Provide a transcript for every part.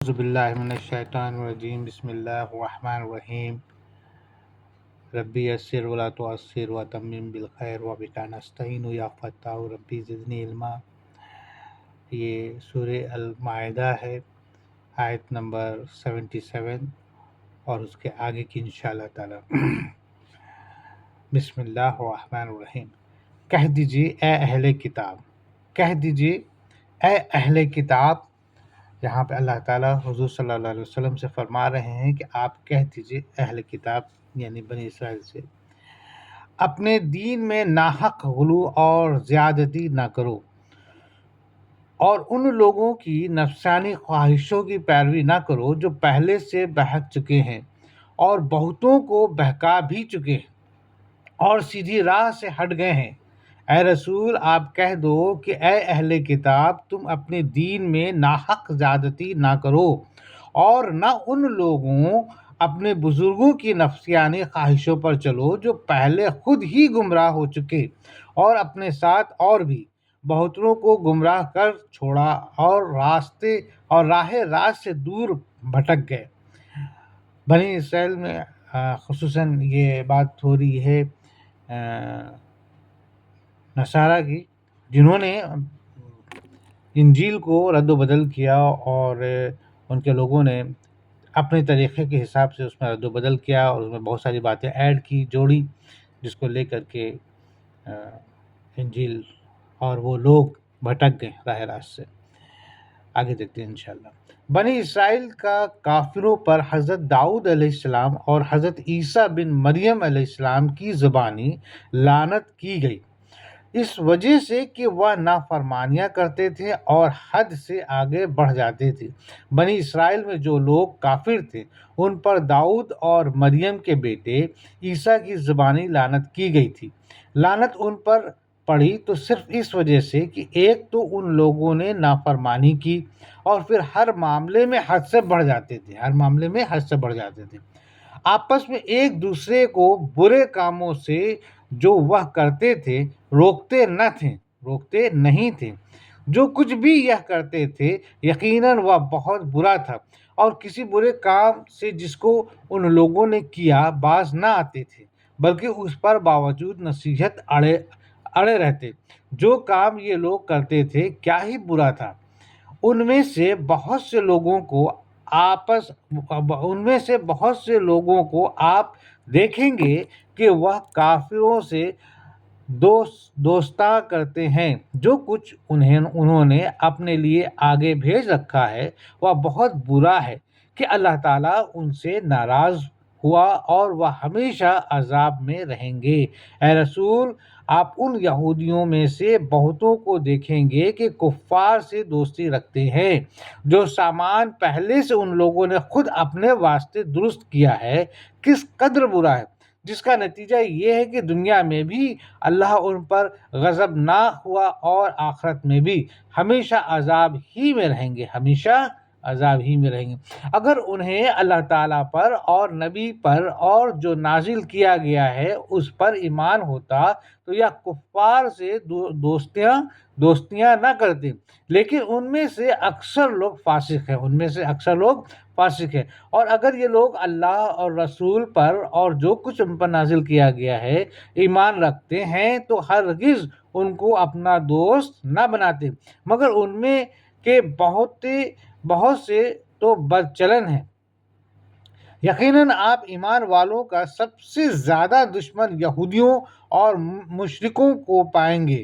اعوذ باللہ من الشیطان الرجیم بسم اللہ الرحمن الرحیم ربی یسر ولا تعسر وتمم بالخیر وبک نستعین یا فتاح ربی زدنی علما۔ یہ سورہ المائدہ ہے، آیت نمبر 77 اور اس کے آگے کی انشاءاللہ تعالی۔ بسم اللہ الرحمن الرحیم۔ کہہ دیجیے اے اہل کتاب، کہہ دیجیے اے اہل کتاب۔ یہاں پہ اللہ تعالیٰ حضور صلی اللہ علیہ وسلم سے فرما رہے ہیں کہ آپ کہہ دیجئے اہل کتاب یعنی بنی اسرائیل سے، اپنے دین میں ناحق غلو اور زیادتی نہ کرو، اور ان لوگوں کی نفسانی خواہشوں کی پیروی نہ کرو جو پہلے سے بہک چکے ہیں اور بہتوں کو بہکا بھی چکے ہیں اور سیدھی راہ سے ہٹ گئے ہیں۔ اے رسول آپ کہہ دو کہ اے اہل کتاب، تم اپنے دین میں ناحق زیادتی نہ کرو اور نہ ان لوگوں اپنے بزرگوں کی نفسیانی خواہشوں پر چلو جو پہلے خود ہی گمراہ ہو چکے اور اپنے ساتھ اور بھی بہتروں کو گمراہ کر چھوڑا اور راہ راست سے دور بھٹک گئے۔ بنی اسرائیل میں خصوصاً یہ بات ہو رہی ہے نصارہ کی، جنہوں نے انجیل کو رد و بدل کیا اور ان کے لوگوں نے اپنے طریقے کے حساب سے اس میں رد و بدل کیا اور اس میں بہت ساری باتیں ایڈ کی، جوڑی، جس کو لے کر کے انجیل اور وہ لوگ بھٹک گئے راہ راست سے۔ آگے دیکھتے ہیں انشاءاللہ۔ بنی اسرائیل کا کافروں پر حضرت داؤد علیہ السلام اور حضرت عیسیٰ بن مریم علیہ السلام کی زبانی لعنت کی گئی، اس وجہ سے کہ وہ نافرمانیاں کرتے تھے اور حد سے آگے بڑھ جاتے تھے۔ بنی اسرائیل میں جو لوگ کافر تھے ان پر داؤد اور مریم کے بیٹے عیسیٰ کی زبانی لعنت کی گئی تھی۔ لعنت ان پر پڑی تو صرف اس وجہ سے کہ ایک تو ان لوگوں نے نافرمانی کی اور پھر ہر معاملے میں حد سے بڑھ جاتے تھے، آپس میں ایک دوسرے کو برے کاموں سے جو وہ کرتے تھے روکتے نہیں تھے۔ جو کچھ بھی یہ کرتے تھے یقیناً وہ بہت برا تھا، اور کسی برے کام سے جس کو ان لوگوں نے کیا باز نہ آتے تھے، بلکہ اس پر باوجود نصیحت اڑے رہتے۔ جو کام یہ لوگ کرتے تھے کیا ہی برا تھا۔ ان میں سے بہت سے لوگوں کو آپ دیکھیں گے کہ وہ کافروں سے دوستاں کرتے ہیں۔ جو کچھ انہوں نے اپنے لیے آگے بھیج رکھا ہے وہ بہت برا ہے کہ اللہ تعالیٰ ان سے ناراض ہوا اور وہ ہمیشہ عذاب میں رہیں گے۔ اے رسول آپ ان یہودیوں میں سے بہتوں کو دیکھیں گے کہ کفار سے دوستی رکھتے ہیں، جو سامان پہلے سے ان لوگوں نے خود اپنے واسطے درست کیا ہے کس قدر برا ہے، جس کا نتیجہ یہ ہے کہ دنیا میں بھی اللہ ان پر غضبناک ہوا اور آخرت میں بھی ہمیشہ عذاب ہی میں رہیں گے۔ اگر انہیں اللہ تعالیٰ پر اور نبی پر اور جو نازل کیا گیا ہے اس پر ایمان ہوتا تو یہ کفار سے دوستیاں نہ کرتے، لیکن ان میں سے اکثر لوگ فاسق ہیں۔ اور اگر یہ لوگ اللہ اور رسول پر اور جو کچھ ان پر نازل کیا گیا ہے ایمان رکھتے ہیں تو ہرگز ان کو اپنا دوست نہ بناتے، مگر ان میں کے بہت سے تو بد چلن ہیں۔ یقیناً آپ ایمان والوں کا سب سے زیادہ دشمن یہودیوں اور مشرکوں کو پائیں گے،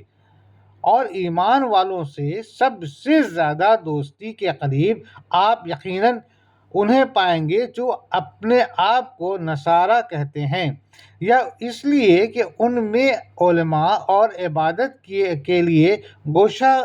اور ایمان والوں سے سب سے زیادہ دوستی کے قریب آپ یقیناً انہیں پائیں گے جو اپنے آپ کو نصارہ کہتے ہیں، یا اس لیے کہ ان میں علماء اور عبادت کے لیے گوشہ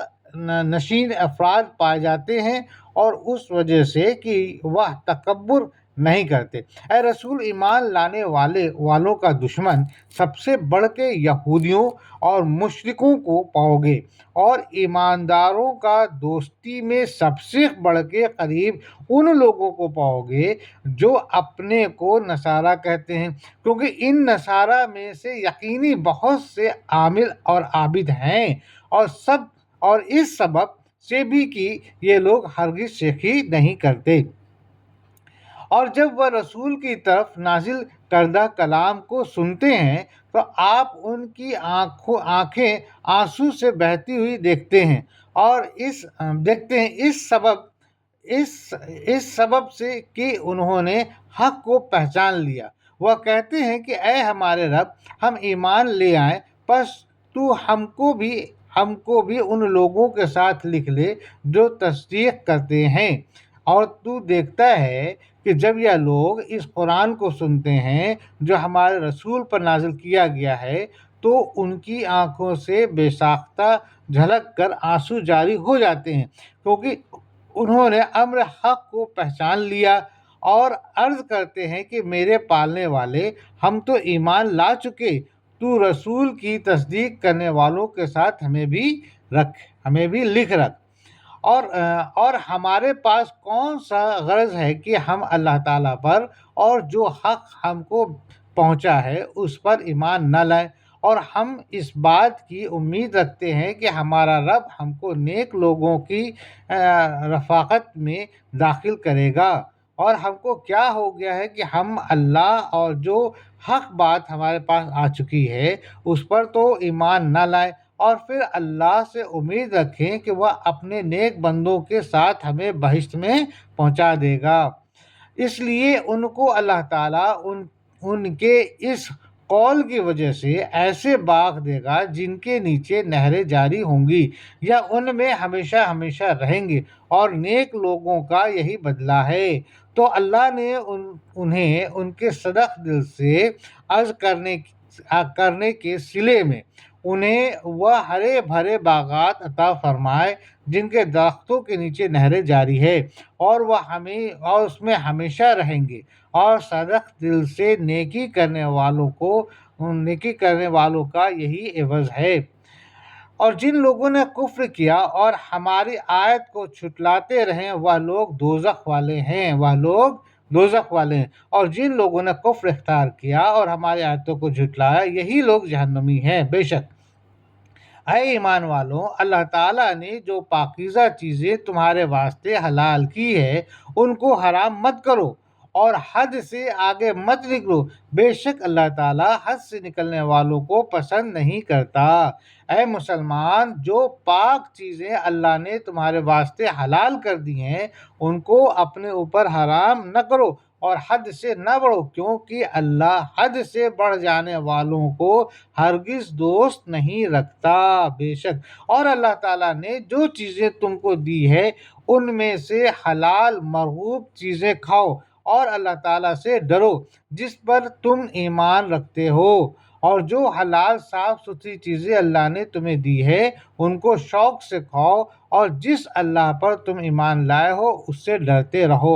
نشین افراد پائے جاتے ہیں، اور اس وجہ سے کہ وہ تکبر نہیں کرتے۔ اے رسول ایمان لانے والوں کا دشمن سب سے بڑھ کے یہودیوں اور مشرکوں کو پاؤ گے، اور ایمانداروں کا دوستی میں سب سے بڑھ کے قریب ان لوگوں کو پاؤ گے جو اپنے کو نصارہ کہتے ہیں، کیونکہ ان نصارہ میں سے یقینی بہت سے عامل اور عابد ہیں، اور اس سبب سے بھی کی یہ لوگ ہرگز شیخی نہیں کرتے۔ اور جب وہ رسول کی طرف نازل کردہ کلام کو سنتے ہیں تو آپ ان کی آنکھیں آنسو سے بہتی ہوئی دیکھتے ہیں، اور اس سبب سے کہ انہوں نے حق کو پہچان لیا۔ وہ کہتے ہیں کہ اے ہمارے رب، ہم ایمان لے آئے، پس تو ہم کو بھی ان لوگوں کے ساتھ لکھ لے جو تصدیق کرتے ہیں۔ اور تو دیکھتا ہے کہ جب یہ لوگ اس قرآن کو سنتے ہیں جو ہمارے رسول پر نازل کیا گیا ہے تو ان کی آنکھوں سے بے ساختہ جھلک کر آنسو جاری ہو جاتے ہیں، کیونکہ انہوں نے امر حق کو پہچان لیا، اور عرض کرتے ہیں کہ میرے پالنے والے، ہم تو ایمان لا چکے، تو رسول کی تصدیق کرنے والوں کے ساتھ ہمیں بھی لکھ رکھ۔ اور ہمارے پاس کون سا غرض ہے کہ ہم اللہ تعالیٰ پر اور جو حق ہم کو پہنچا ہے اس پر ایمان نہ لائیں، اور ہم اس بات کی امید رکھتے ہیں کہ ہمارا رب ہم کو نیک لوگوں کی رفاقت میں داخل کرے گا۔ اور ہم کو کیا ہو گیا ہے کہ ہم اللہ اور جو حق بات ہمارے پاس آ چکی ہے اس پر تو ایمان نہ لائیں، اور پھر اللہ سے امید رکھیں کہ وہ اپنے نیک بندوں کے ساتھ ہمیں بہشت میں پہنچا دے گا۔ اس لیے ان کو اللہ تعالیٰ ان کے اس قول کی وجہ سے ایسے باغ دے گا جن کے نیچے نہریں جاری ہوں گی، یا ان میں ہمیشہ ہمیشہ رہیں گے، اور نیک لوگوں کا یہی بدلہ ہے۔ تو اللہ نے انہیں ان کے صدق دل سے عرض کرنے کے صلے میں انہیں وہ ہرے بھرے باغات عطا فرمائے جن کے درختوں کے نیچے نہریں جاری ہے، اور اس میں ہمیشہ رہیں گے، اور صدق دل سے نیکی کرنے والوں کا یہی عوض ہے۔ اور جن لوگوں نے کفر کیا اور ہماری آیت کو جھٹلاتے رہے وہ لوگ دوزخ والے ہیں۔ اور جن لوگوں نے کفر اختیار کیا اور ہماری آیتوں کو جھٹلایا یہی لوگ جہنمی ہیں۔ بے شک اے ایمان والوں، اللہ تعالیٰ نے جو پاکیزہ چیزیں تمہارے واسطے حلال کی ہے ان کو حرام مت کرو، اور حد سے آگے مت نکلو، بے شک اللہ تعالیٰ حد سے نکلنے والوں کو پسند نہیں کرتا۔ اے مسلمان، جو پاک چیزیں اللہ نے تمہارے واسطے حلال کر دی ہیں ان کو اپنے اوپر حرام نہ کرو اور حد سے نہ بڑھو، کیونکہ اللہ حد سے بڑھ جانے والوں کو ہرگز دوست نہیں رکھتا۔ بے شک اور اللہ تعالیٰ نے جو چیزیں تم کو دی ہے ان میں سے حلال مرغوب چیزیں کھاؤ، اور اللہ تعالیٰ سے ڈرو جس پر تم ایمان رکھتے ہو، اور جو حلال صاف ستھری چیزیں اللہ نے تمہیں دی ہے ان کو شوق سے کھاؤ، اور جس اللہ پر تم ایمان لائے ہو اس سے ڈرتے رہو۔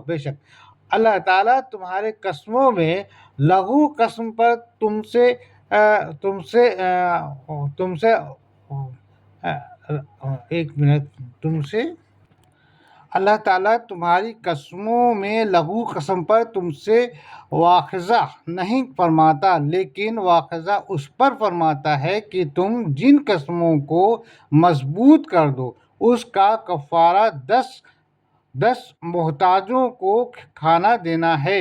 بے شک اللہ تعالیٰ تمہارے قسموں میں لغو قسم پر اللہ تعالیٰ تمہاری قسموں میں لغو قسم پر تم سے مواخذہ نہیں فرماتا، لیکن مواخذہ اس پر فرماتا ہے کہ تم جن قسموں کو مضبوط کر دو اس کا کفارہ 10 محتاجوں کو کھانا دینا ہے،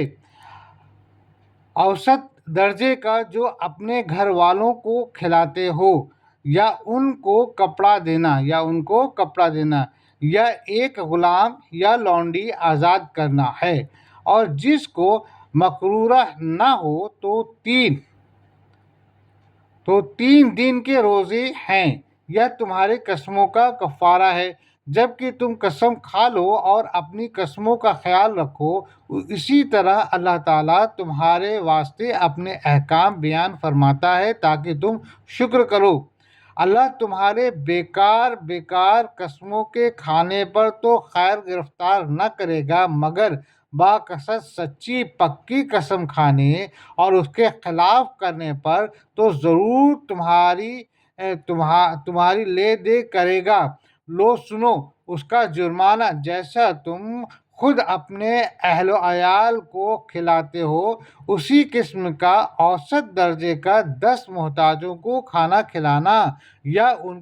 اوسط درجے کا، جو اپنے گھر والوں کو کھلاتے ہو، یا ان کو کپڑا دینا، یا ایک غلام یا لونڈی آزاد کرنا ہے، اور جس کو مقرورہ نہ ہو تو 3 دن کے روزے ہیں، یہ تمہاری قسموں کا کفارہ ہے۔ جبکہ تم قسم کھا لو اور اپنی قسموں کا خیال رکھو، اسی طرح اللہ تعالیٰ تمہارے واسطے اپنے احکام بیان فرماتا ہے تاکہ تم شکر کرو۔ اللہ تمہارے بیکار قسموں کے کھانے پر تو خیر گرفتار نہ کرے گا، مگر باقصد سچی پکی قسم کھانے اور اس کے خلاف کرنے پر تو ضرور تمہاری لے دے کرے گا۔ لو سنو اس کا جرمانہ، جیسا تم خود اپنے اہل و عیال کو کھلاتے ہو، اسی قسم کا اوسط درجے کا 10 محتاجوں کو کھانا کھلانا، یا ان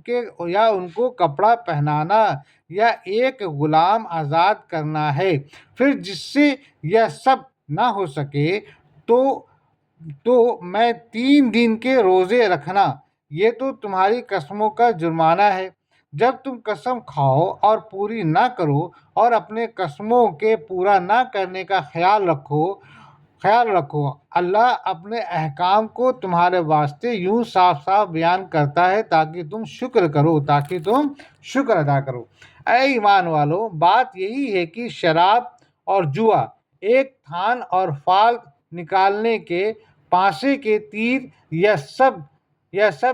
کو کپڑا پہنانا، یا ایک غلام آزاد کرنا ہے۔ پھر جس سے یہ سب نہ ہو سکے تو میں 3 دن کے روزے رکھنا، یہ تو تمہاری قسموں کا جرمانہ ہے۔ جب تم قسم کھاؤ اور پوری نہ کرو اور اپنے قسموں کے پورا نہ کرنے کا خیال رکھو، اللہ اپنے احکام کو تمہارے واسطے یوں صاف صاف بیان کرتا ہے تاکہ تم شکر ادا کرو۔ اے ایمان والو، بات یہی ہے کہ شراب اور جوا، ایک تھان اور فال نکالنے کے پانسے کے تیر، یہ سب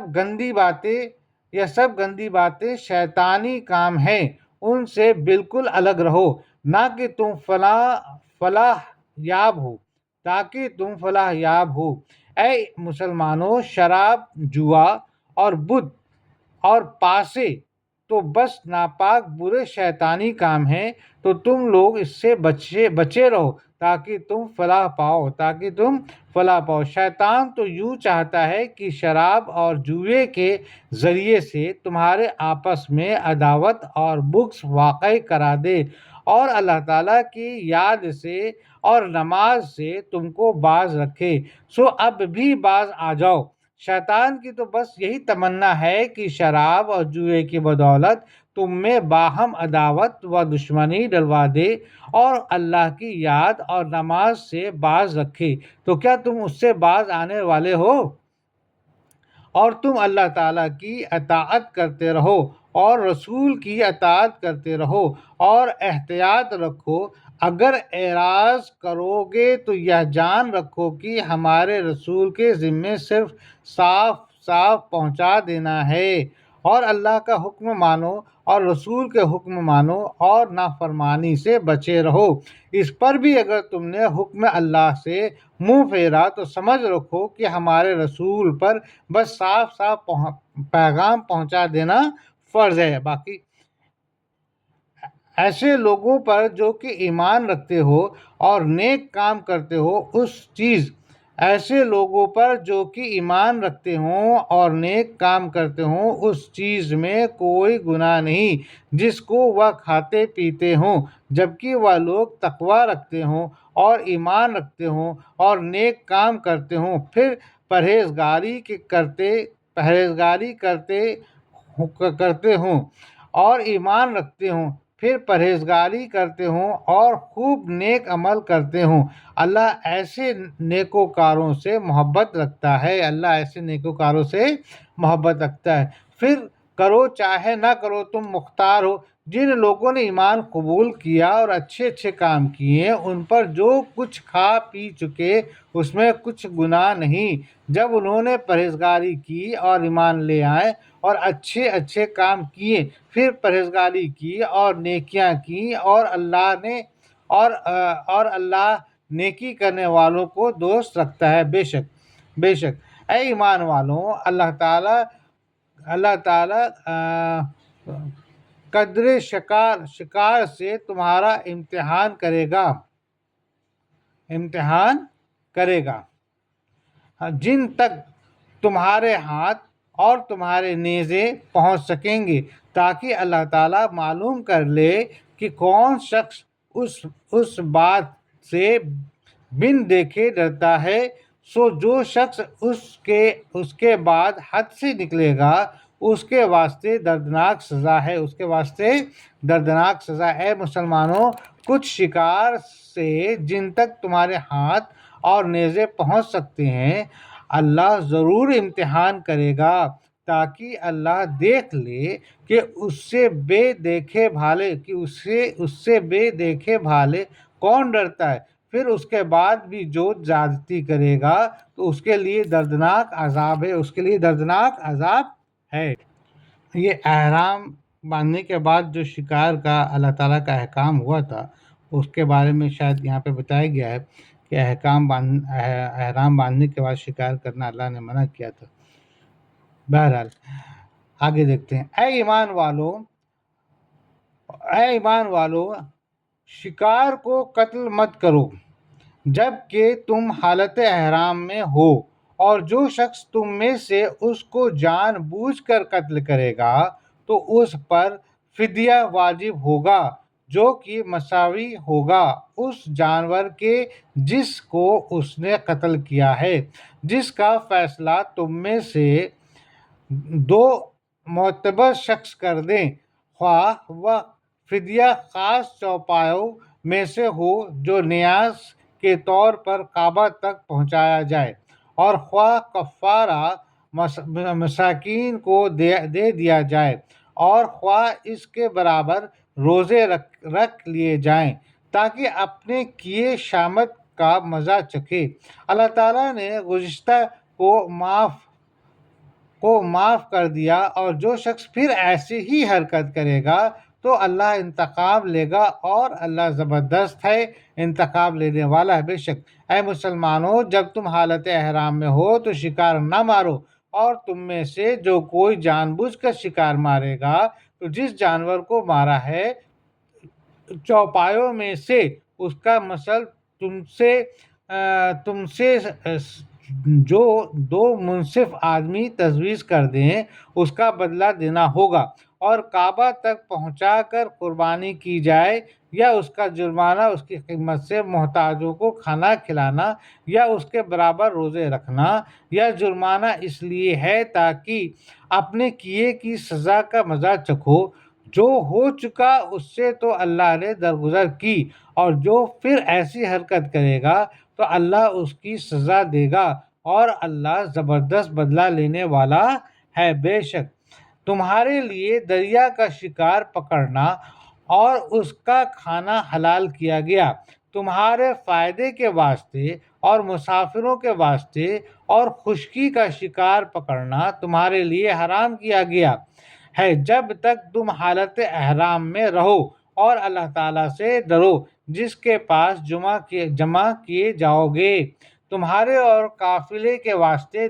گندی باتیں شیطانی کام ہیں، ان سے بالکل الگ رہو، نہ کہ تم فلاح یاب ہو۔ اے مسلمانوں، شراب، جوا اور بت اور پاسے تو بس ناپاک برے شیطانی کام ہیں، تو تم لوگ اس سے بچے رہو تاکہ تم فلاح پاؤ۔ شیطان تو یوں چاہتا ہے کہ شراب اور جوئے کے ذریعے سے تمہارے آپس میں عداوت اور بغض واقع کرا دے، اور اللہ تعالیٰ کی یاد سے اور نماز سے تم کو باز رکھے۔ سو اب بھی باز آ جاؤ۔ شیطان کی تو بس یہی تمنا ہے کہ شراب اور جوئے کی بدولت تم میں باہم عداوت و دشمنی ڈلوا دے اور اللہ کی یاد اور نماز سے باز رکھے۔ تو کیا تم اس سے باز آنے والے ہو؟ اور تم اللہ تعالیٰ کی اطاعت کرتے رہو اور رسول کی اطاعت کرتے رہو، اور احتیاط رکھو۔ اگر اعراض کرو گے تو یہ جان رکھو کہ ہمارے رسول کے ذمے صرف صاف صاف پہنچا دینا ہے، اور اللہ کا حکم مانو اور رسول کے حکم مانو اور نافرمانی سے بچے رہو۔ اس پر بھی اگر تم نے حکم اللہ سے منہ پھیرا تو سمجھ رکھو کہ ہمارے رسول پر بس صاف صاف پیغام پہنچا دینا فرض ہے۔ باقی ایسے لوگوں پر جو کہ ایمان رکھتے ہو اور نیک کام کرتے ہو اس چیز میں کوئی گناہ نہیں جس کو وہ کھاتے پیتے ہوں، جبکہ وہ لوگ تقوی رکھتے ہوں اور ایمان رکھتے ہوں اور نیک کام کرتے ہوں، پھر پرہیزگاری کرتے ہوں اور ایمان رکھتے ہوں، پھر پرہیزگاری کرتے ہوں اور خوب نیک عمل کرتے ہوں۔ اللہ ایسے نیکوکاروں سے محبت رکھتا ہے۔ پھر کرو چاہے نہ کرو، تم مختار ہو۔ جن لوگوں نے ایمان قبول کیا اور اچھے اچھے کام کیے، ان پر جو کچھ کھا پی چکے اس میں کچھ گناہ نہیں۔ جب انہوں نے پرہیزگاری کی اور ایمان لے آئے اور اچھے اچھے کام کیے، پھر پرہیزگاری کی اور نیکیاں کی، اور اللہ نیکی کرنے والوں کو دوست رکھتا ہے۔ بے شک اے ایمان والوں، اللہ تعالیٰ قدرے شکار سے تمہارا امتحان کرے گا، جن تک تمہارے ہاتھ اور تمہارے نیزے پہنچ سکیں گے، تاکہ اللہ تعالیٰ معلوم کر لے کہ کون شخص اس بات سے بن دیکھے ڈرتا ہے۔ سو جو شخص اس کے بعد حد سے نکلے گا، اس کے واسطے دردناک سزا ہے۔ اے مسلمانوں، کچھ شکار سے جن تک تمہارے ہاتھ اور نیزے پہنچ سکتے ہیں، اللہ ضرور امتحان کرے گا، تاکہ اللہ دیکھ لے کہ اس سے بے دیکھے بھالے کون ڈرتا ہے۔ پھر اس کے بعد بھی جو زیادتی کرے گا تو اس کے لیے دردناک عذاب ہے۔ یہ احرام باندھنے کے بعد جو شکار کا اللہ تعالیٰ کا احکام ہوا تھا، اس کے بارے میں شاید یہاں پہ بتایا گیا ہے کہ احرام باندھنے کے بعد شکار کرنا اللہ نے منع کیا تھا۔ بہرحال آگے دیکھتے ہیں۔ اے ایمان والو، شکار کو قتل مت کرو جب کہ تم حالت احرام میں ہو، اور جو شخص تم میں سے اس کو جان بوجھ کر قتل کرے گا تو اس پر فدیہ واجب ہوگا، جو کہ مساوی ہوگا اس جانور کے جس کو اس نے قتل کیا ہے، جس کا فیصلہ تم میں سے دو معتبر شخص کر دیں، خواہ وہ فدیہ خاص چوپایوں میں سے ہو جو نیاز کے طور پر کعبہ تک پہنچایا جائے، اور خواہ کفارہ مساکین کو دے دیا جائے، اور خواہ اس کے برابر روزے رکھ لیے جائیں تاکہ اپنے کیے شامت کا مزہ چکھے۔ اللہ تعالیٰ نے گزشتہ کو معاف کر دیا، اور جو شخص پھر ایسی ہی حرکت کرے گا تو اللہ انتقام لے گا، اور اللہ زبردست ہے، انتقام لینے والا ہے۔ بے شک اے مسلمانوں، جب تم حالت احرام میں ہو تو شکار نہ مارو، اور تم میں سے جو کوئی جان بوجھ کر شکار مارے گا تو جس جانور کو مارا ہے چوپایوں میں سے اس کا مثل تم سے جو دو منصف آدمی تجویز کر دیں اس کا بدلہ دینا ہوگا، اور کعبہ تک پہنچا کر قربانی کی جائے، یا اس کا جرمانہ اس کی قیمت سے محتاجوں کو کھانا کھلانا، یا اس کے برابر روزے رکھنا، یا جرمانہ اس لیے ہے تاکہ اپنے کیے کی سزا کا مزہ چکھو۔ جو ہو چکا اس سے تو اللہ نے درگزر کی، اور جو پھر ایسی حرکت کرے گا تو اللہ اس کی سزا دے گا، اور اللہ زبردست بدلہ لینے والا ہے۔ بے شک تمہارے لیے دریا کا شکار پکڑنا اور اس کا کھانا حلال کیا گیا، تمہارے فائدے کے واسطے اور مسافروں کے واسطے، اور خشکی کا شکار پکڑنا تمہارے لیے حرام کیا گیا ہے جب تک تم حالت احرام میں رہو، اور اللہ تعالیٰ سے ڈرو جس کے پاس جمع کیے جاؤ گے۔ تمہارے اور قافلے کے واسطے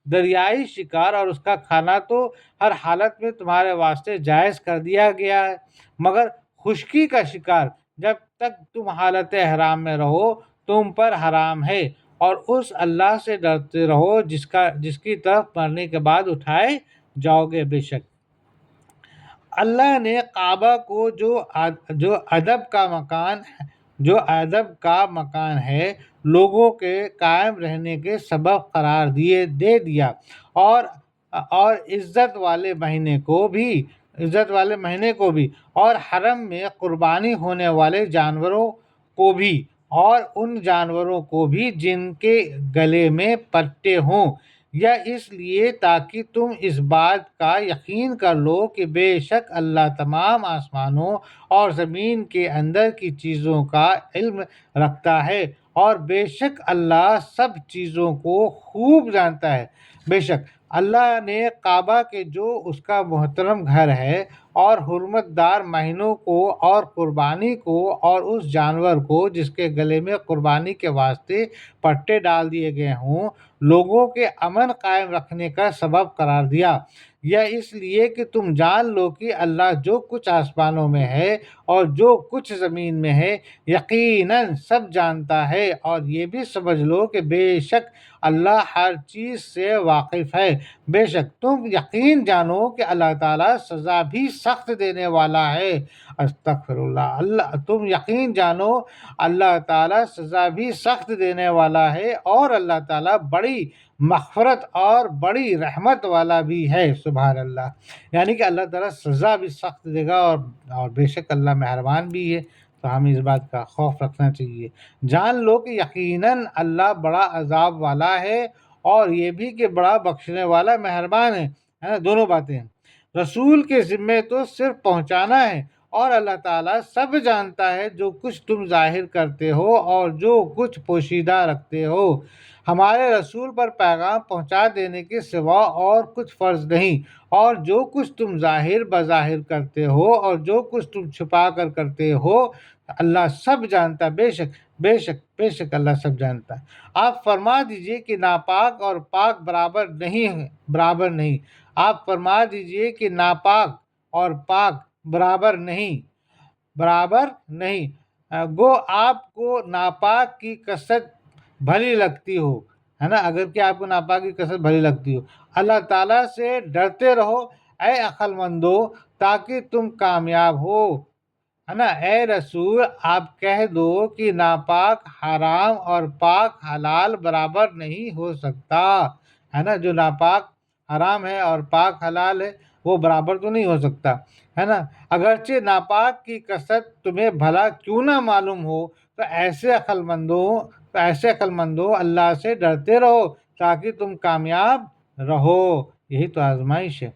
دریائی شکار اور اس کا کھانا تو ہر حالت میں تمہارے واسطے جائز کر دیا گیا ہے، مگر خشکی کا شکار جب تک تم حالت احرام میں رہو تم پر حرام ہے، اور اس اللہ سے ڈرتے رہو جس کی طرف مرنے کے بعد اٹھائے جاؤ گے۔ بے شک اللہ نے کعبہ کو جو ادب کا مکان ہے لوگوں کے قائم رہنے کے سبب قرار دے دیا، اور عزت والے مہینے کو بھی، اور حرم میں قربانی ہونے والے جانوروں کو بھی، اور ان جانوروں کو بھی جن کے گلے میں پٹے ہوں، یا اس لیے تاکہ تم اس بات کا یقین کر لو کہ بے شک اللہ تمام آسمانوں اور زمین کے اندر کی چیزوں کا علم رکھتا ہے، اور بے شک اللہ سب چیزوں کو خوب جانتا ہے۔ بے شک اللہ نے کعبہ کے جو اس کا محترم گھر ہے اور حرمت دار مہینوں کو اور قربانی کو اور اس جانور کو جس کے گلے میں قربانی کے واسطے پٹے ڈال دیے گئے ہوں لوگوں کے امن قائم رکھنے کا سبب قرار دیا، یا اس لیے کہ تم جان لو کہ اللہ جو کچھ آسمانوں میں ہے اور جو کچھ زمین میں ہے یقیناً سب جانتا ہے، اور یہ بھی سمجھ لو کہ بے شک اللہ ہر چیز سے واقف ہے۔ بے شک تم یقین جانو کہ اللہ تعالیٰ سزا بھی سخت دینے والا ہے۔ استغفر اللہ تم یقین جانو اللہ تعالیٰ سزا بھی سخت دینے والا ہے، اور اللہ تعالیٰ بڑی مغفرت اور بڑی رحمت والا بھی ہے۔ سبحان اللہ، یعنی کہ اللہ تعالیٰ سزا بھی سخت دے گا، اور بے شک اللہ مہربان بھی ہے، تو ہمیں اس بات کا خوف رکھنا چاہیے۔ جان لو کہ یقیناً اللہ بڑا عذاب والا ہے، اور یہ بھی کہ بڑا بخشنے والا مہربان ہے، دونوں باتیں ہیں۔ رسول کے ذمے تو صرف پہنچانا ہے، اور اللہ تعالیٰ سب جانتا ہے جو کچھ تم ظاہر کرتے ہو اور جو کچھ پوشیدہ رکھتے ہو۔ ہمارے رسول پر پیغام پہنچا دینے کے سوا اور کچھ فرض نہیں، اور جو کچھ تم بظاہر کرتے ہو اور جو کچھ تم چھپا کر کرتے ہو اللہ سب جانتا ہے۔ بے شک اللہ سب جانتا ہے۔ آپ فرما دیجئے کہ ناپاک اور پاک برابر نہیں۔ آپ فرما دیجئے کہ ناپاک اور پاک برابر نہیں۔ برابر نہیں۔ گو آپ کو ناپاک کی کثرت بھلی لگتی ہو، ہے نا، اگر کہ آپ کو ناپاک کی کثرت بھلی لگتی ہو، اللہ تعالیٰ سے ڈرتے رہو اے عقل مندو تاکہ تم کامیاب ہو، ہے نا۔ اے رسول آپ کہہ دو کہ ناپاک حرام اور پاک حلال برابر نہیں ہو سکتا، ہے نا، جو ناپاک حرام ہے اور پاک حلال ہے وہ برابر تو نہیں ہو سکتا، ہے نا۔ اگرچہ ناپاک کی کثرت تمہیں بھلا کیوں نہ معلوم ہو تو ایسے عقل مندوں اللہ سے ڈرتے رہو تاکہ تم کامیاب رہو، یہی تو آزمائش ہے۔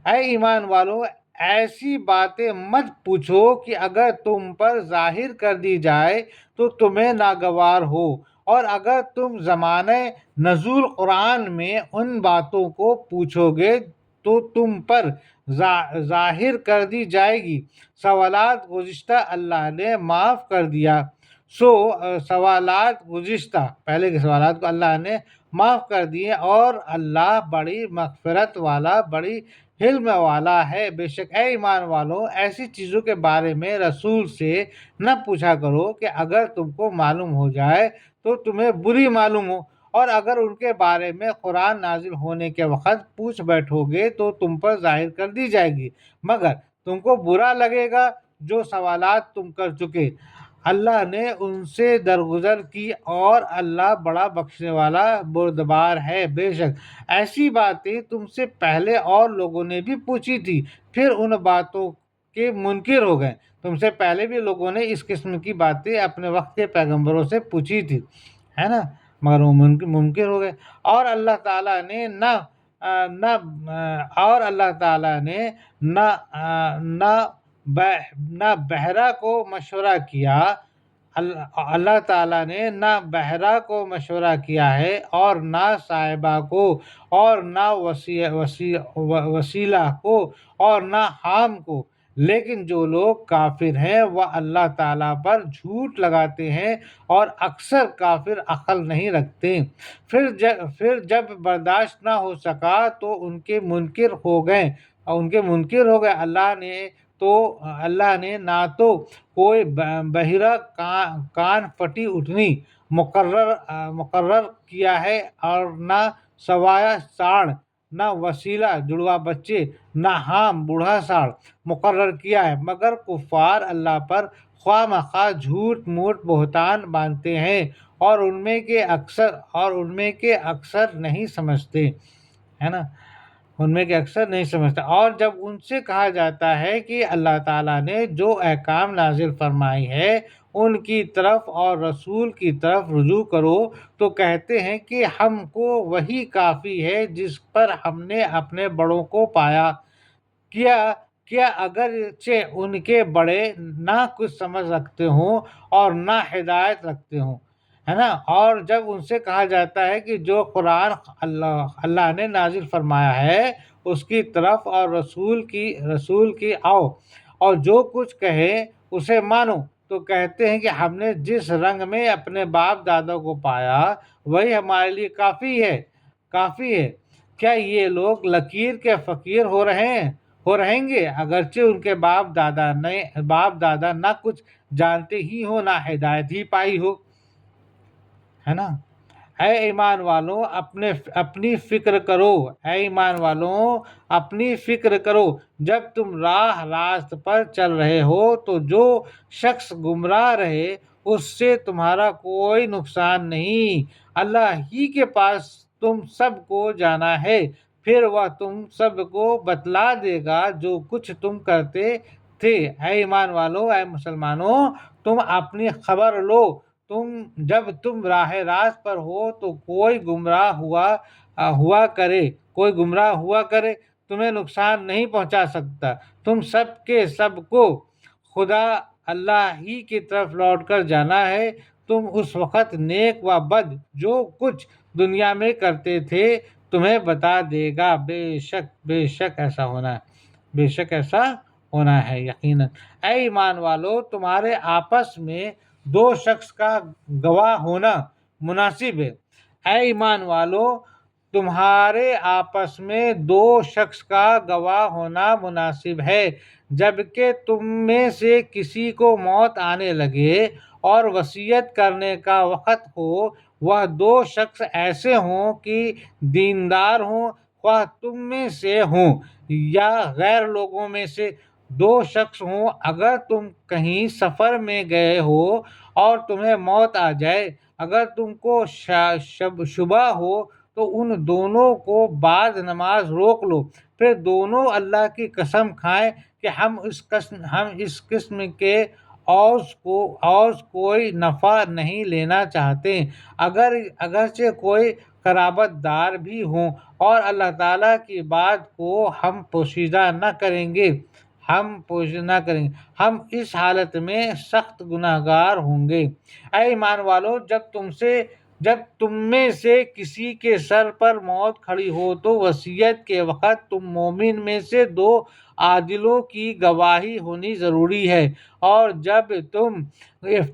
اے ایمان والو ایسی باتیں مت پوچھو کہ اگر تم پر ظاہر کر دی جائے تو تمہیں ناگوار ہو، اور اگر تم زمانہ نزول قرآن میں ان باتوں کو پوچھو گے تو تم پر ظاہر کر دی جائے گی۔ سوالات گزشتہ اللہ نے معاف کر دیا، سوالات گزشتہ پہلے کے سوالات کو اللہ نے معاف کر دیے، اور اللہ بڑی مغفرت والا بڑی حلم والا ہے۔ بے شک اے ایمان والو ایسی چیزوں کے بارے میں رسول سے نہ پوچھا کرو کہ اگر تم کو معلوم ہو جائے تو تمہیں بری معلوم ہو، اور اگر ان کے بارے میں قرآن نازل ہونے کے وقت پوچھ بیٹھو گے تو تم پر ظاہر کر دی جائے گی، مگر تم کو برا لگے گا جو سوالات تم کر چکے۔ اللہ نے ان سے درگزر کی اور اللہ بڑا بخشنے والا بردبار ہے۔ بے شک ایسی باتیں تم سے پہلے اور لوگوں نے بھی پوچھی تھی، پھر ان باتوں کے منکر ہو گئے۔ تم سے پہلے بھی لوگوں نے اس قسم کی باتیں اپنے وقت کے پیغمبروں سے پوچھی تھی، ہے نا، مگر وہ ممکن ہو گئے۔ اور اللہ تعالیٰ نے نہ بحرہ کو مشورہ کیا، اللہ تعالیٰ نے نہ بحرہ کو مشورہ کیا ہے، اور نہ صاحبہ کو، اور نہ وسیلہ کو، اور نہ حام کو، لیکن جو لوگ کافر ہیں وہ اللہ تعالیٰ پر جھوٹ لگاتے ہیں، اور اکثر کافر عقل نہیں رکھتے۔ پھر جب برداشت نہ ہو سکا تو ان کے منکر ہو گئے، اللہ نے نہ تو کوئی بحیرہ کان پھٹی اٹھنی مقرر کیا ہے، اور نہ سوایہ ساڑ، نہ وسیلہ جڑواں بچے، نہ حام بوڑھا ساڑ مقرر کیا ہے، مگر کفار اللہ پر خواہ مخواہ جھوٹ موٹ بہتان باندھتے ہیں، اور ان میں کے اکثر نہیں سمجھتے، ہے نا، اور جب ان سے کہا جاتا ہے کہ اللہ تعالیٰ نے جو احکام نازل فرمائی ہے ان کی طرف اور رسول کی طرف رجوع کرو تو کہتے ہیں کہ ہم کو وہی کافی ہے جس پر ہم نے اپنے بڑوں کو پایا کیا اگرچہ ان کے بڑے نہ کچھ سمجھ رکھتے ہوں اور نہ ہدایت رکھتے ہوں، ہے نا۔ اور جب ان سے کہا جاتا ہے کہ جو قرآن اللہ نے نازل فرمایا ہے اس کی طرف اور رسول کی آؤ اور جو کچھ کہے اسے مانو، تو کہتے ہیں کہ ہم نے جس رنگ میں اپنے باپ دادا کو پایا وہی ہمارے لیے کافی ہے۔ کیا یہ لوگ لکیر کے فقیر ہو رہیں گے اگرچہ ان کے باپ دادا نہ کچھ جانتے ہی ہو نہ ہدایت ہی پائی ہو، ہے نا۔ اے ایمان والوں اپنی فکر کرو، جب تم راست پر چل رہے ہو تو جو شخص گمراہ رہے اس سے تمہارا کوئی نقصان نہیں، اللہ ہی کے پاس تم سب کو جانا ہے، پھر وہ تم سب کو بتلا دے گا جو کچھ تم کرتے تھے۔ اے ایمان والو، اے مسلمانوں، تم اپنی خبر لو، جب تم راہ راست پر ہو تو کوئی گمراہ ہوا کرے تمہیں نقصان نہیں پہنچا سکتا، تم سب کے سب کو خدا اللہ ہی کی طرف لوٹ کر جانا ہے، تم اس وقت نیک و بد جو کچھ دنیا میں کرتے تھے تمہیں بتا دے گا، بے شک ایسا ہونا ہے یقیناً۔ اے ایمان والو تمہارے آپس میں دو شخص کا گواہ ہونا مناسب ہے، اے ایمان والو تمہارے آپس میں دو شخص کا گواہ ہونا مناسب ہے، جبکہ تم میں سے کسی کو موت آنے لگے اور وصیت کرنے کا وقت ہو، وہ دو شخص ایسے ہوں کہ دیندار ہوں، خواہ تم میں سے ہوں یا غیر لوگوں میں سے دو شخص ہوں، اگر تم کہیں سفر میں گئے ہو اور تمہیں موت آ جائے، اگر تم کو شبہ ہو تو ان دونوں کو بعد نماز روک لو، پھر دونوں اللہ کی قسم کھائیں کہ ہم اس قسم کے عوض کوئی نفع نہیں لینا چاہتے، اگرچہ کوئی قرابت دار بھی ہوں، اور اللہ تعالیٰ کی بات کو ہم پوشیدہ نہ کریں گے، ہم اس حالت میں سخت گناہ گار ہوں گے۔ اے ایمان والو، جب تم میں سے کسی کے سر پر موت کھڑی ہو تو وصیت کے وقت تم مومن میں سے دو عادلوں کی گواہی ہونی ضروری ہے، اور جب تم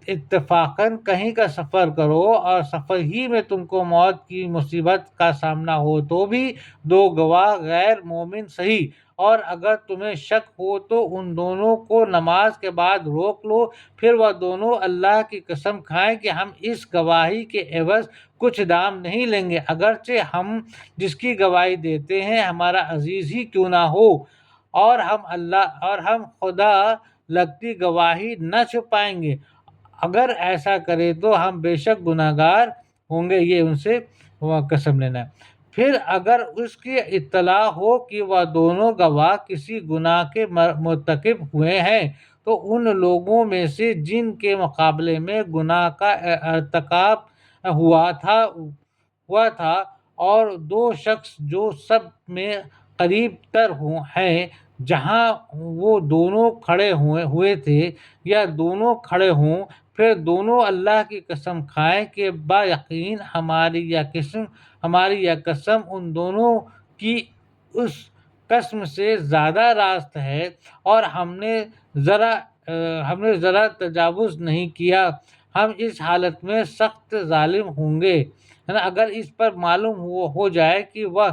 اتفاقاً کہیں کا سفر کرو اور سفر ہی میں تم کو موت کی مصیبت کا سامنا ہو تو بھی دو گواہ غیر مومن صحیح، اور اگر تمہیں شک ہو تو ان دونوں کو نماز کے بعد روک لو، پھر وہ دونوں اللہ کی قسم کھائیں کہ ہم اس گواہی کے عوض کچھ دام نہیں لیں گے، اگرچہ ہم جس کی گواہی دیتے ہیں ہمارا عزیز ہی کیوں نہ ہو، اور ہم خدا لگتی گواہی نہ چھپائیں گے، اگر ایسا کرے تو ہم بے شک گناہ گار ہوں گے۔ یہ ان سے قسم لینا ہے۔ پھر اگر اس کی اطلاع ہو کہ وہ دونوں گواہ کسی گناہ کے مرتکب ہوئے ہیں تو ان لوگوں میں سے جن کے مقابلے میں گناہ کا ارتکاب ہوا تھا، اور دو شخص جو سب میں قریب تر ہیں، جہاں وہ دونوں کھڑے ہوئے تھے یا دونوں کھڑے ہوں، پھر دونوں اللہ کی قسم کھائیں کہ با یقین ہماری یہ قسم ان دونوں کی اس قسم سے زیادہ راست ہے، اور ہم نے ذرا تجاوز نہیں کیا، ہم اس حالت میں سخت ظالم ہوں گے۔ اگر اس پر معلوم ہو جائے کہ وہ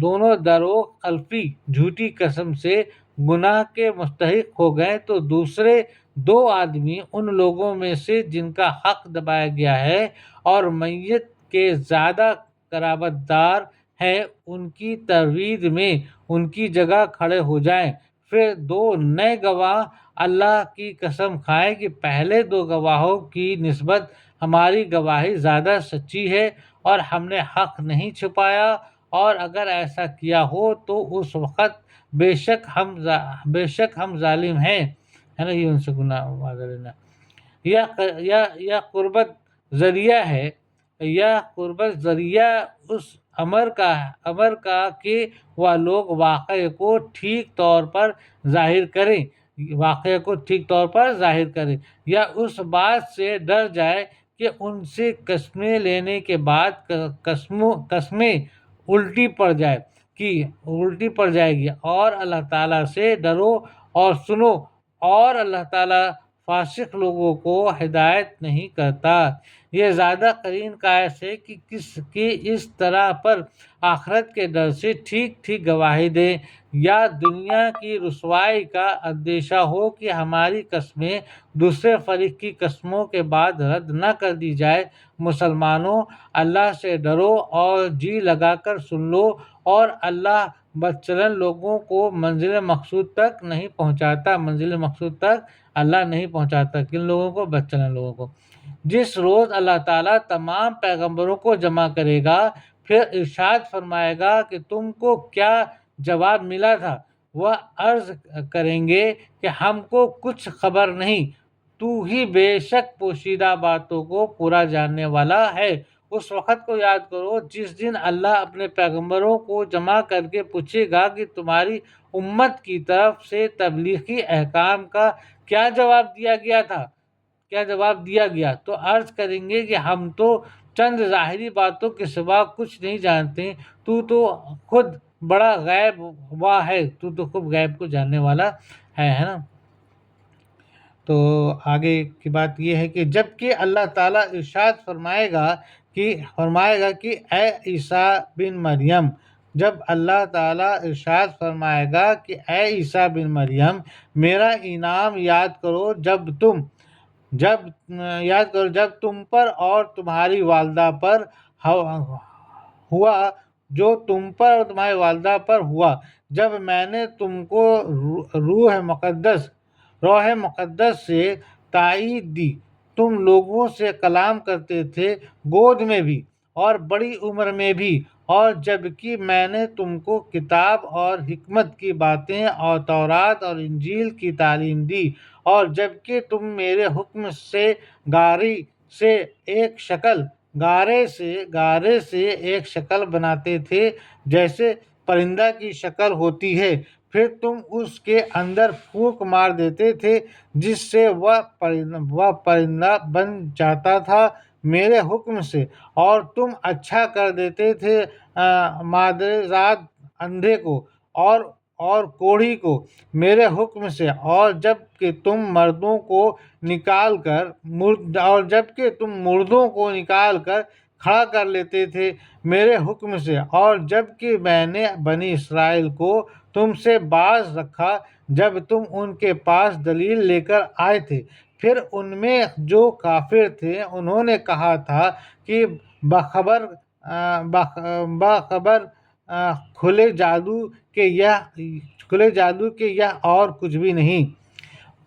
دونوں درو خلفی جھوٹی قسم سے گناہ کے مستحق ہو گئے تو دوسرے دو آدمی ان لوگوں میں سے جن کا حق دبایا گیا ہے اور میت کے زیادہ قرابت دار ہیں، ان کی تردید میں ان کی جگہ کھڑے ہو جائیں، پھر دو نئے گواہ اللہ کی قسم کھائیں کہ پہلے دو گواہوں کی نسبت ہماری گواہی زیادہ سچی ہے اور ہم نے حق نہیں چھپایا، اور اگر ایسا کیا ہو تو اس وقت بے شک ہم ظالم ہیں، ہے نا۔ یہ ان سے گناہ معذرت لینا۔ یا قربت ذریعہ ہے، یا قربت ذریعہ اس امر کا کہ وہ لوگ واقعے کو ٹھیک طور پر ظاہر کریں یا اس بات سے ڈر جائے کہ ان سے قسمیں لینے کے بعد قسمیں الٹی پڑ جائے گی، اور اللہ تعالیٰ سے ڈرو اور سنو، اور اللہ تعالیٰ فاسق لوگوں کو ہدایت نہیں کرتا۔ یہ زیادہ قرین قیاس ہے کہ اس طرح پر آخرت کے ڈر سے ٹھیک گواہی دیں، یا دنیا کی رسوائی کا اندیشہ ہو کہ ہماری قسمیں دوسرے فریق کی قسموں کے بعد رد نہ کر دی جائے۔ مسلمانوں، اللہ سے ڈرو اور جی لگا کر سن لو، اور اللہ بدچلن لوگوں کو منزل مقصود تک نہیں پہنچاتا۔ کن لوگوں کو؟ بدچلن لوگوں کو۔ جس روز اللہ تعالیٰ تمام پیغمبروں کو جمع کرے گا، پھر ارشاد فرمائے گا کہ تم کو کیا جواب ملا تھا؟ وہ عرض کریں گے کہ ہم کو کچھ خبر نہیں، تو ہی بے شک پوشیدہ باتوں کو پورا جاننے والا ہے۔ اس وقت کو یاد کرو جس دن اللہ اپنے پیغمبروں کو جمع کر کے پوچھے گا کہ تمہاری امت کی طرف سے تبلیغی احکام کا کیا جواب دیا گیا، تو عرض کریں گے کہ ہم تو چند ظاہری باتوں کے سوا کچھ نہیں جانتے، تو خود بڑا غیب واہ ہے، تو خوب غیب کو جاننے والا ہے نا۔ تو آگے کی بات یہ ہے کہ جبکہ اللہ تعالیٰ ارشاد فرمائے گا کہ اے عیسیٰ بن مریم، جب اللہ تعالیٰ ارشاد فرمائے گا کہ اے عیسیٰ بن مریم، میرا انعام جب تم پر اور تمہاری والدہ پر ہوا، جو تم پر اور تمہاری والدہ پر ہوا، جب میں نے تم کو روح مقدس سے تائید دی، تم لوگوں سے کلام کرتے تھے، گود میں بھی اور بڑی عمر میں بھی، اور جبکہ میں نے تم کو کتاب اور حکمت کی باتیں اور تورات اور انجیل کی تعلیم دی، اور جبکہ تم میرے حکم سے گارے سے ایک شکل بناتے تھے جیسے پرندہ کی شکل ہوتی ہے، پھر تم اس کے اندر پھونک مار دیتے تھے جس سے وہ پرندہ بن جاتا تھا میرے حکم سے، اور تم اچھا کر دیتے تھے مادرزاد اندھے کو اور کوڑھی کو میرے حکم سے، اور جب کہ تم مردوں کو نکال کر کھڑا کر لیتے تھے میرے حکم سے، اور جب کہ میں نے بنی اسرائیل کو تم سے باز رکھا جب تم ان کے پاس دلیل لے کر آئے تھے۔ پھر ان میں جو کافر تھے انہوں نے کہا تھا کہ بخبر کھلے جادو کہ یہ اور کچھ بھی نہیں۔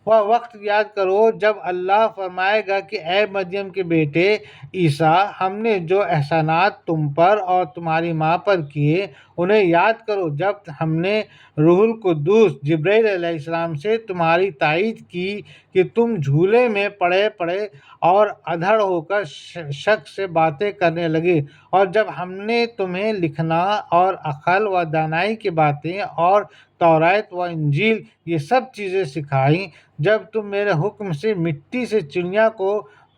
وہ وقت یاد کرو جب اللہ فرمائے گا کہ اے مریم کے بیٹے عیسیٰ، ہم نے جو احسانات تم پر اور تمہاری ماں پر کیے انہیں یاد کرو، جب ہم نے روح القدس جبرائیل علیہ السلام سے تمہاری تائید کی کہ تم جھولے میں پڑے اور ادھڑ ہو کر شک سے باتیں کرنے لگے، اور جب ہم نے تمہیں لکھنا اور عقل و دانائی کی باتیں اور تورات و انجیل یہ سب چیزیں سکھائیں، جب تم میرے حکم سے مٹی سے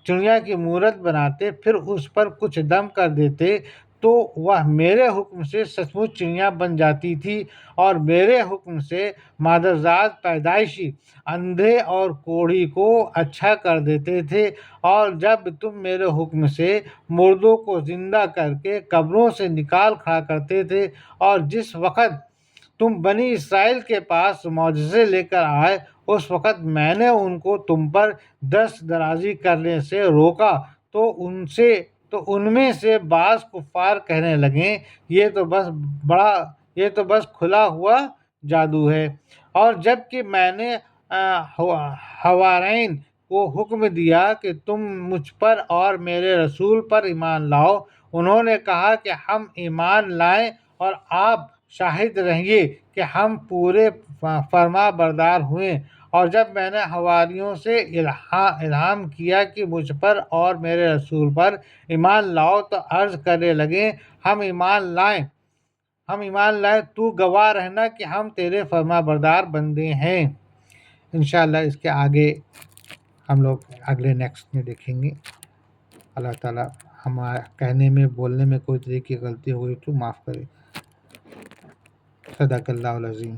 چڑیا کی مورت بناتے، پھر اس پر کچھ دم کر دیتے تو وہ میرے حکم سے سچ مچ چڑیا بن جاتی تھی، اور میرے حکم سے مادرزاد پیدائشی اندھے اور کوڑھی کو اچھا کر دیتے تھے، اور جب تم میرے حکم سے مردوں کو زندہ کر کے قبروں سے نکال کھڑا کرتے تھے، اور جس وقت تم بنی اسرائیل کے پاس معجزے لے کر آئے، اس وقت میں نے ان کو تم پر دست درازی کرنے سے روکا، تو ان میں سے بعض کفار کہنے لگے یہ تو بس کھلا ہوا جادو ہے، اور جبکہ میں نے حوارین کو حکم دیا کہ تم مجھ پر اور میرے رسول پر ایمان لاؤ، انہوں نے کہا کہ ہم ایمان لائیں اور آپ شاہد رہیے کہ ہم پورے فرما بردار ہوئے، اور جب میں نے حواریوں سے الہام کیا کہ مجھ پر اور میرے رسول پر ایمان لاؤ تو عرض کرنے لگے ہم ایمان لائیں، تو گواہ رہنا کہ ہم تیرے فرما بردار بندے ہیں۔ انشاءاللہ اس کے آگے ہم لوگ اگلے نیکسٹ میں دیکھیں گے۔ اللہ تعالیٰ ہمارا کہنے میں بولنے میں کوئی طرح کی غلطی ہوئی تو معاف کرے۔ صدق اللہ العظیم۔